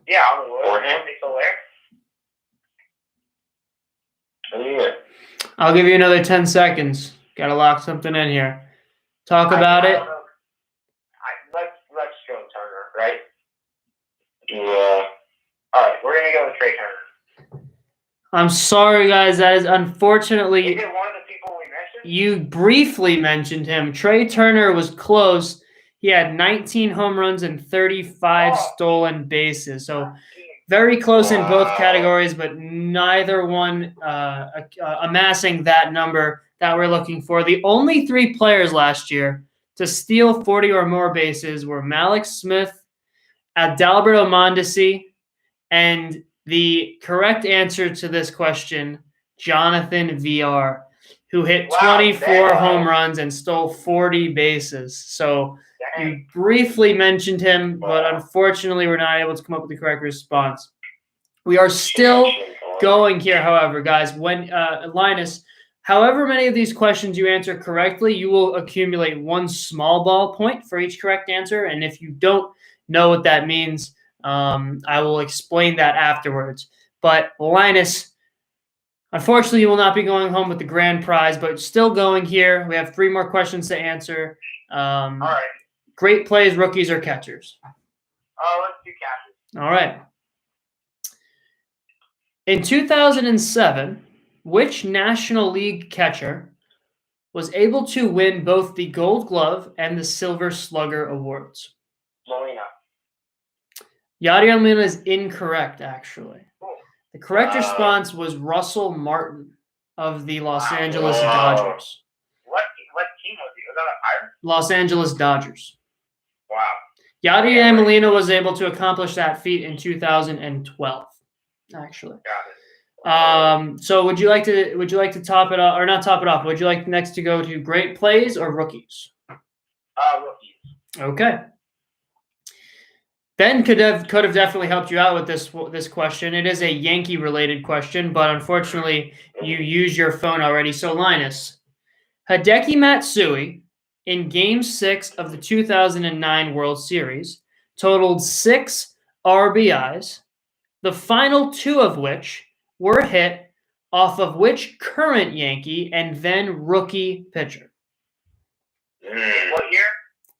[SPEAKER 2] Yeah, on the Royals.
[SPEAKER 3] Forehand?
[SPEAKER 2] Soler.
[SPEAKER 3] Yeah.
[SPEAKER 1] I'll give you another 10 seconds. Gotta lock something in here. Talk about it.
[SPEAKER 2] Let's go Turner, right?
[SPEAKER 3] Yeah.
[SPEAKER 2] All right, we're gonna go with Trey Turner.
[SPEAKER 1] I'm sorry, guys. That is unfortunately.
[SPEAKER 2] Is it one of the people we mentioned?
[SPEAKER 1] You briefly mentioned him. Trey Turner was close. He had 19 home runs and 35 stolen bases. So very close in both categories, but neither one amassing that number that we're looking for. The only 3 players last year to steal 40 or more bases were Malik Smith, Adalberto Mondesi, and the correct answer to this question, Jonathan Villar, who hit 24 home runs and stole 40 bases. So you briefly mentioned him, but unfortunately we're not able to come up with the correct response. We are still going here, however, guys. When Linus, however many of these questions you answer correctly, you will accumulate 1 small ball point for each correct answer. And if you don't know what that means, I will explain that afterwards. But Linus, unfortunately, you will not be going home with the grand prize, but still going here. We have 3 more questions to answer.
[SPEAKER 2] All right.
[SPEAKER 1] Great plays, rookies, or catchers?
[SPEAKER 2] Let's do catchers.
[SPEAKER 1] All right. In 2007, which National League catcher was able to win both the Gold Glove and the Silver Slugger awards?
[SPEAKER 2] Molina.
[SPEAKER 1] Yadier Molina is incorrect, actually.
[SPEAKER 2] Cool.
[SPEAKER 1] The correct response was Russell Martin of the Los Angeles Dodgers.
[SPEAKER 2] What team was he? Was that a Pirates?
[SPEAKER 1] Los Angeles Dodgers.
[SPEAKER 2] Wow.
[SPEAKER 1] Yadier Molina was able to accomplish that feat in 2012, actually.
[SPEAKER 2] Got it.
[SPEAKER 1] So would you like to top it off, or not top it off? Would you like next to go to great plays or rookies?
[SPEAKER 2] Rookies.
[SPEAKER 1] Okay. Ben could have definitely helped you out with this question. It is a Yankee related question, but unfortunately you used your phone already. So Linus, Hideki Matsui in Game 6 of the 2009 World Series totaled 6 RBIs, the final 2 of which were hit off of which current Yankee and then rookie pitcher?
[SPEAKER 2] What year?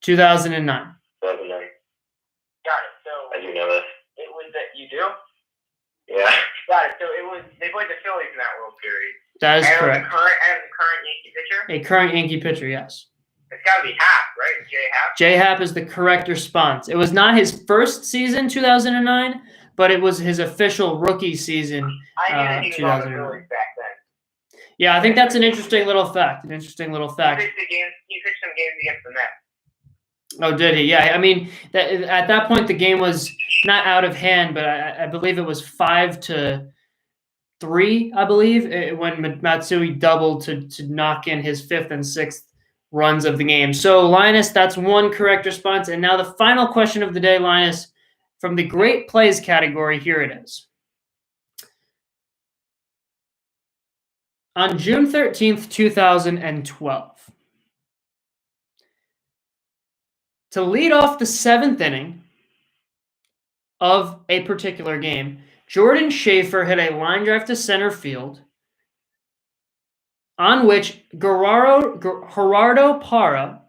[SPEAKER 1] 2009.
[SPEAKER 3] 2009.
[SPEAKER 2] Got it. So
[SPEAKER 3] I do know this.
[SPEAKER 2] it was that you do?
[SPEAKER 3] Yeah.
[SPEAKER 2] Got it. So they played the Phillies in that World Series.
[SPEAKER 1] That is
[SPEAKER 2] and
[SPEAKER 1] correct.
[SPEAKER 2] The current Yankee pitcher?
[SPEAKER 1] A current Yankee pitcher, yes.
[SPEAKER 2] It's got to be Happ, right? J Happ?
[SPEAKER 1] J Happ is the correct response. It was not his first season, 2009, but it was his official rookie season,
[SPEAKER 2] I knew that he was on the
[SPEAKER 1] 2009.
[SPEAKER 2] Phillies back then.
[SPEAKER 1] Yeah, I think that's an interesting little fact.
[SPEAKER 2] He pitched some games against the Mets.
[SPEAKER 1] Oh, did he? Yeah, I mean, at that point the game was not out of hand, but I believe it was 5-2 3, I believe, when Matsui doubled to knock in his 5th and 6th runs of the game. So, Linus, that's one correct response. And now the final question of the day, Linus, from the great plays category, here it is. On June 13th, 2012, to lead off the 7th inning of a particular game, Jordan Schaefer hit a line drive to center field on which Gerardo Parra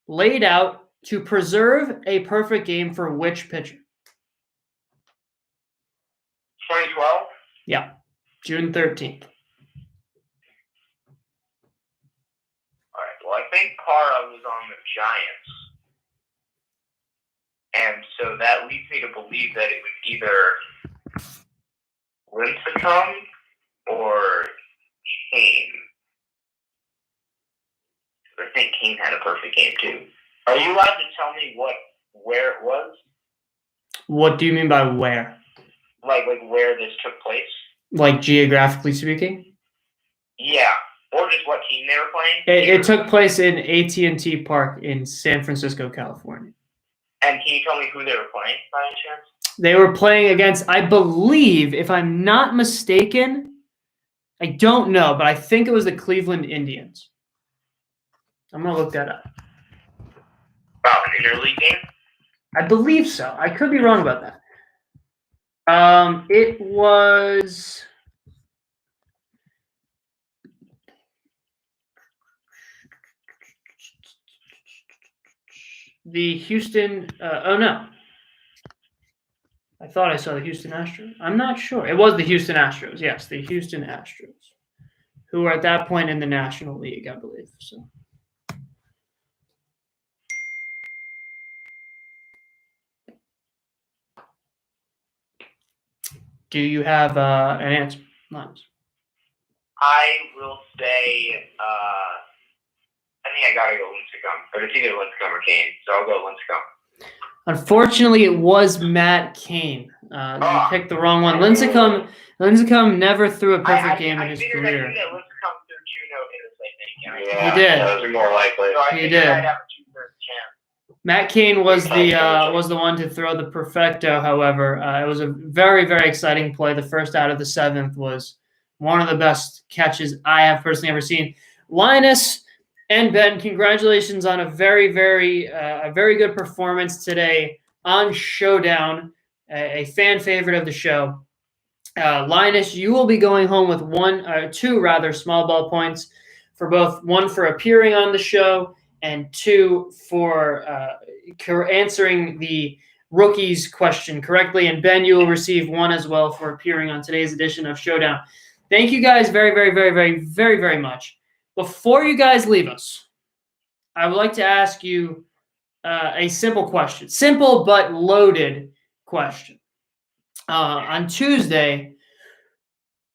[SPEAKER 1] laid out to preserve a perfect game for which pitcher?
[SPEAKER 2] 2012?
[SPEAKER 1] Yeah, June 13th.
[SPEAKER 2] All right. Well, I think Parra was on the Giants. And so that leads me to believe that it was either Lincecum or Kane. I think Kane had a perfect game too. Are you allowed to tell me where it was?
[SPEAKER 1] What do you mean by where?
[SPEAKER 2] Like where this took place?
[SPEAKER 1] Like geographically speaking?
[SPEAKER 2] Yeah. Or just what team they were playing?
[SPEAKER 1] It took place in AT&T Park in San Francisco, California.
[SPEAKER 2] And can you tell me who they were playing by any chance?
[SPEAKER 1] They were playing against, I believe, if I'm not mistaken, I don't know, but I think it was the Cleveland Indians. I'm going to look that up.
[SPEAKER 2] Wow, an interleague game?
[SPEAKER 1] I believe so. I could be wrong about that. It was the Houston. Oh no, I thought I saw the Houston Astros. I'm not sure. It was the Houston Astros. Yes, the Houston Astros, who were at that point in the National League, I believe. So. Do you have an answer, Linus?
[SPEAKER 2] I will say, I think I gotta go Lincecum. But it's either Lincecum or Kane, so I'll go Lincecum.
[SPEAKER 1] Unfortunately, it was Matt Cain. You picked the wrong one. Lincecum never threw a perfect game in his career.
[SPEAKER 2] I figured that Lincecum threw 2 no-hitters, I think.
[SPEAKER 3] Yeah,
[SPEAKER 1] He did.
[SPEAKER 3] Those are more likely.
[SPEAKER 2] So I
[SPEAKER 1] He
[SPEAKER 2] figured
[SPEAKER 1] did.
[SPEAKER 2] I'd have a 2/3 chance.
[SPEAKER 1] Matt Cain was the one to throw the perfecto. However, it was a very, very exciting play. The first out of the 7th was one of the best catches I have personally ever seen. Linus and Ben, congratulations on a very, very good performance today on Showdown, a fan favorite of the show. Linus, you will be going home with 2 small ball points for both, 1 for appearing on the show and 2 for answering the rookies question correctly. And Ben, you will receive 1 as well for appearing on today's edition of Showdown. Thank you guys very, very, very, very, very, very much. Before you guys leave us, I would like to ask you a simple question. Simple but loaded question. On Tuesday,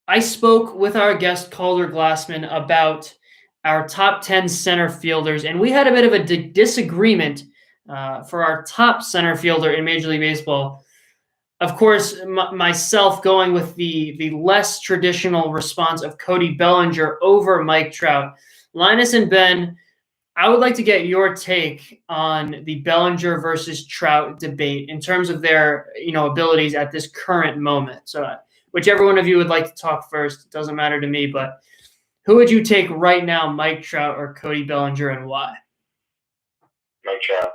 [SPEAKER 1] I spoke with our guest Calder Glassman about our top 10 center fielders, and we had a bit of a disagreement for our top center fielder in Major League Baseball. Of course, myself going with the less traditional response of Cody Bellinger over Mike Trout. Linus and Ben, I would like to get your take on the Bellinger versus Trout debate in terms of their abilities at this current moment. So whichever one of you would like to talk first, it doesn't matter to me, but who would you take right now, Mike Trout or Cody Bellinger, and why?
[SPEAKER 3] Mike Trout.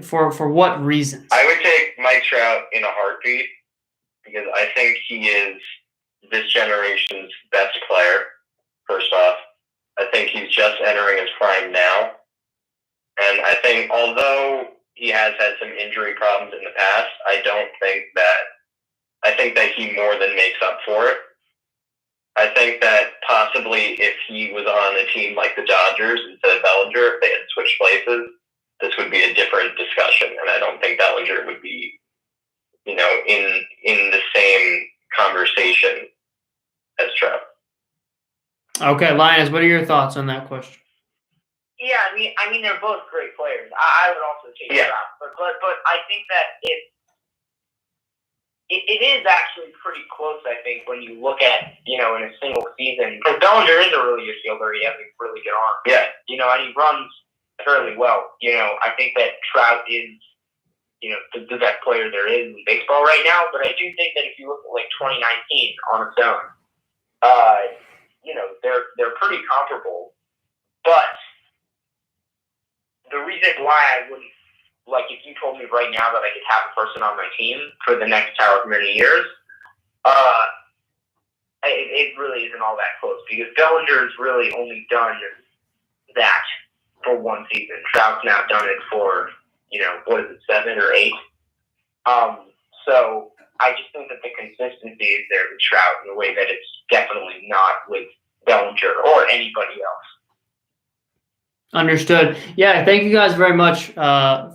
[SPEAKER 1] For what reasons?
[SPEAKER 3] I would take Mike Trout in a heartbeat because I think he is this generation's best player, first off. I think he's just entering his prime now. And I think although he has had some injury problems in the past, I think that he more than makes up for it. I think that possibly if he was on a team like the Dodgers instead of Bellinger, if they had switched places, this would be a different discussion. And I don't think Bellinger would be, in the same conversation as Trout.
[SPEAKER 2] Okay,
[SPEAKER 1] Linus, what are your thoughts on that question?
[SPEAKER 2] Yeah, I mean, they're both great players. I would also take Trout, but I think that it is actually pretty close, I think, when you look at, in a single season. Because Bellinger is a really good fielder. He has a really good arm.
[SPEAKER 3] Yeah.
[SPEAKER 2] And he runs fairly well. I think that Trout is, the best player there is in baseball right now. But I do think that if you look at, 2019 on its own, they're pretty comparable. But the reason why I wouldn't, if you told me right now that I could have a person on my team for the next however many years, it really isn't all that close because Bellinger's really only done that for one season. Trout's now done it for, 7 or 8? So I just think that the consistency is there with Trout in a way that it's definitely not with Bellinger or anybody else.
[SPEAKER 1] Understood. Yeah, thank you guys very much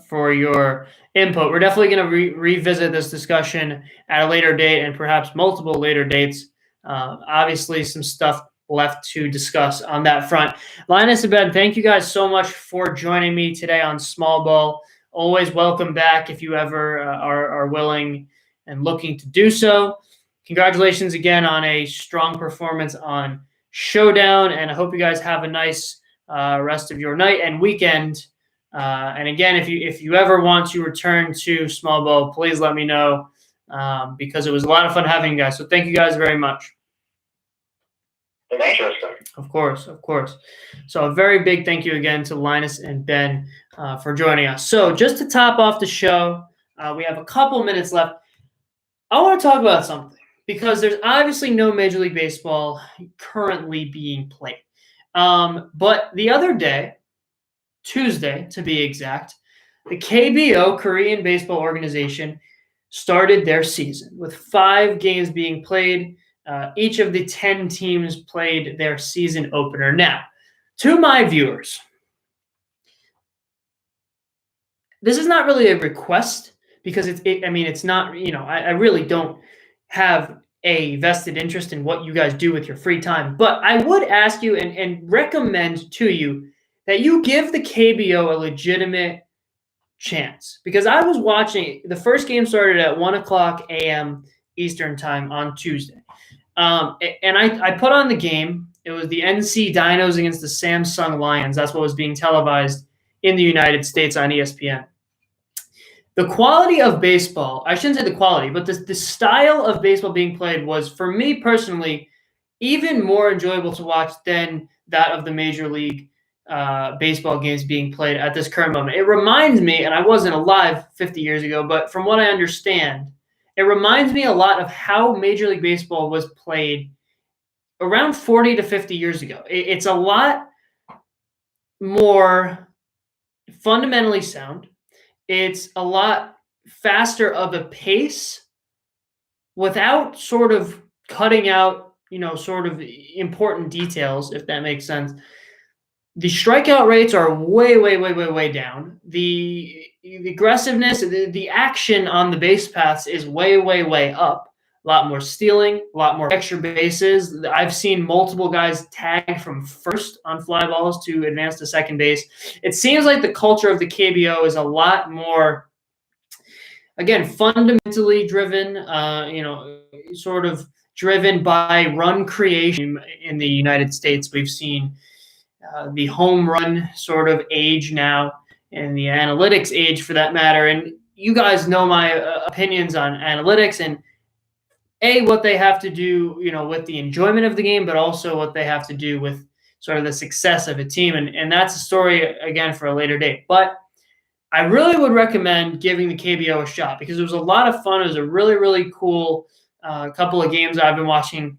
[SPEAKER 1] for your input. We're definitely going to revisit this discussion at a later date and perhaps multiple later dates. Obviously, some stuff left to discuss on that front. Linus and Ben, thank you guys so much for joining me today on Small Ball. Always welcome back if you ever are willing and looking to do so. Congratulations again on a strong performance on Showdown, and I hope you guys have a nice rest of your night and weekend. And again, if you ever want to return to Small Ball, please let me know because it was a lot of fun having you guys. So thank you guys very much.
[SPEAKER 3] Thanks, Tristan.
[SPEAKER 1] Of course. So a very big thank you again to Linus and Ben for joining us. So just to top off the show, we have a couple minutes left. I want to talk about something because there's obviously no Major League Baseball currently being played. But the other day, Tuesday to be exact, the KBO, Korean Baseball Organization, started their season with 5 games being played. Each of the 10 teams played their season opener. Now, to my viewers, this is not really a request because it's not, I really don't have a vested interest in what you guys do with your free time. But I would ask you and recommend to you that you give the KBO a legitimate chance. Because I was watching, the first game started at 1:00 a.m. Eastern time on Tuesday. And I put on the game. It was the NC Dinos against the Samsung Lions. That's what was being televised in the United States on ESPN. The quality of baseball, I shouldn't say the quality, but the style of baseball being played was, for me personally, even more enjoyable to watch than that of the Major League baseball games being played at this current moment. It reminds me, and I wasn't alive 50 years ago, but from what I understand, it reminds me a lot of how Major League Baseball was played around 40 to 50 years ago. It's a lot more fundamentally sound. It's a lot faster of a pace without sort of cutting out, sort of important details, if that makes sense. The strikeout rates are way, way, way, way, way down. The aggressiveness, the action on the base paths is way, way, way up. A lot more stealing, a lot more extra bases. I've seen multiple guys tag from first on fly balls to advance to second base. It seems like the culture of the KBO is a lot more, again, fundamentally driven, sort of driven by run creation in the United States. We've seen the home run sort of age now and the analytics age for that matter. And you guys know my opinions on analytics and what they have to do, with the enjoyment of the game, but also what they have to do with sort of the success of a team. And that's a story, again, for a later date. But I really would recommend giving the KBO a shot because it was a lot of fun. It was a really, really cool couple of games I've been watching,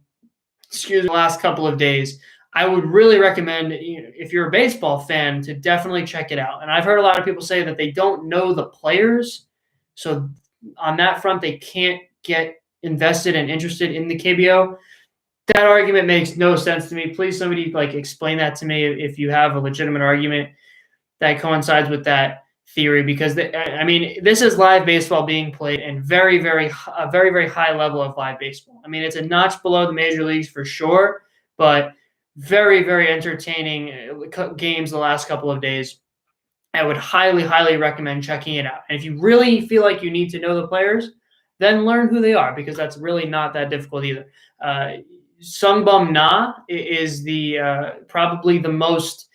[SPEAKER 1] the last couple of days. I would really recommend, if you're a baseball fan, to definitely check it out. And I've heard a lot of people say that they don't know the players. So on that front, they can't get invested and interested in the KBO. That argument makes no sense to me. Please, somebody explain that to me if you have a legitimate argument that coincides with that theory, because this is live baseball being played and a very, very high level of live baseball. It's a notch below the major leagues for sure, but very, very entertaining games the last couple of days. I would highly, highly recommend checking it out. And if you really feel like you need to know the players, then learn who they are, because that's really not that difficult either. Sungbum Na is the probably the most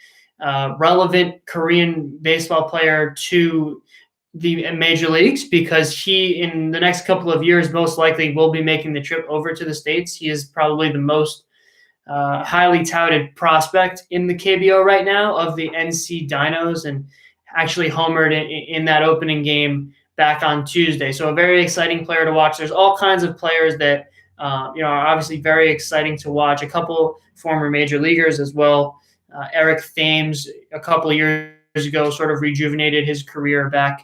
[SPEAKER 1] relevant Korean baseball player to the major leagues, because he, in the next couple of years, most likely will be making the trip over to the States. He is probably the most highly touted prospect in the KBO right now of the NC Dinos, and actually homered in that opening game back on Tuesday. So a very exciting player to watch. There's all kinds of players that are obviously very exciting to watch. A couple former major leaguers as well. Eric Thames, a couple of years ago, sort of rejuvenated his career back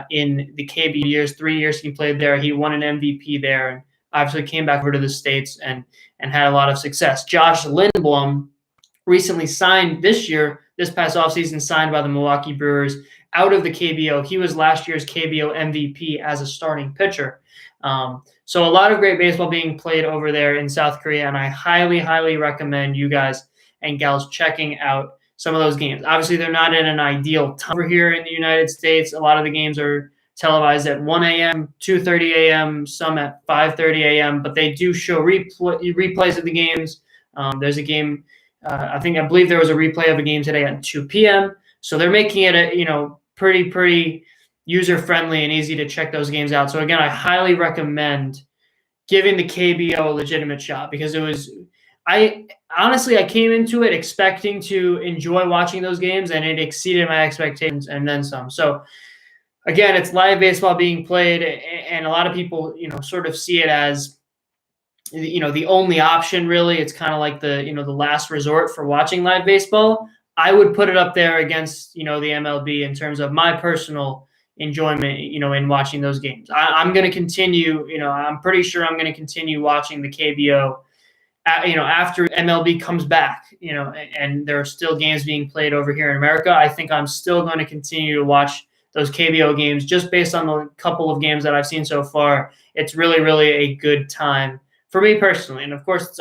[SPEAKER 1] in the KB years. 3 years he played there. He won an MVP there, and obviously came back over to the States and had a lot of success. Josh Lindblom recently signed this past offseason, signed by the Milwaukee Brewers out of the KBO. He was last year's KBO MVP as a starting pitcher. So a lot of great baseball being played over there in South Korea, and I highly, highly recommend you guys and gals checking out some of those games. Obviously, they're not in an ideal time over here in the United States. A lot of the games are televised at 1 a.m., 2:30 a.m., some at 5:30 a.m., but they do show replays of the games. There's a game, I believe there was a replay of a game today at 2 p.m., so they're making it pretty user-friendly and easy to check those games out. So again, I highly recommend giving the KBO a legitimate shot, because I came into it expecting to enjoy watching those games, and it exceeded my expectations and then some. So again, it's live baseball being played, and a lot of people, sort of see it as, the only option really. It's kind of like the last resort for watching live baseball. I would put it up there against, the MLB in terms of my personal enjoyment, in watching those games. I'm going to continue, I'm pretty sure I'm going to continue watching the KBO, after MLB comes back, and there are still games being played over here in America. I think I'm still going to continue to watch those KBO games, just based on the couple of games that I've seen so far. It's really, really a good time for me personally. And of course, it's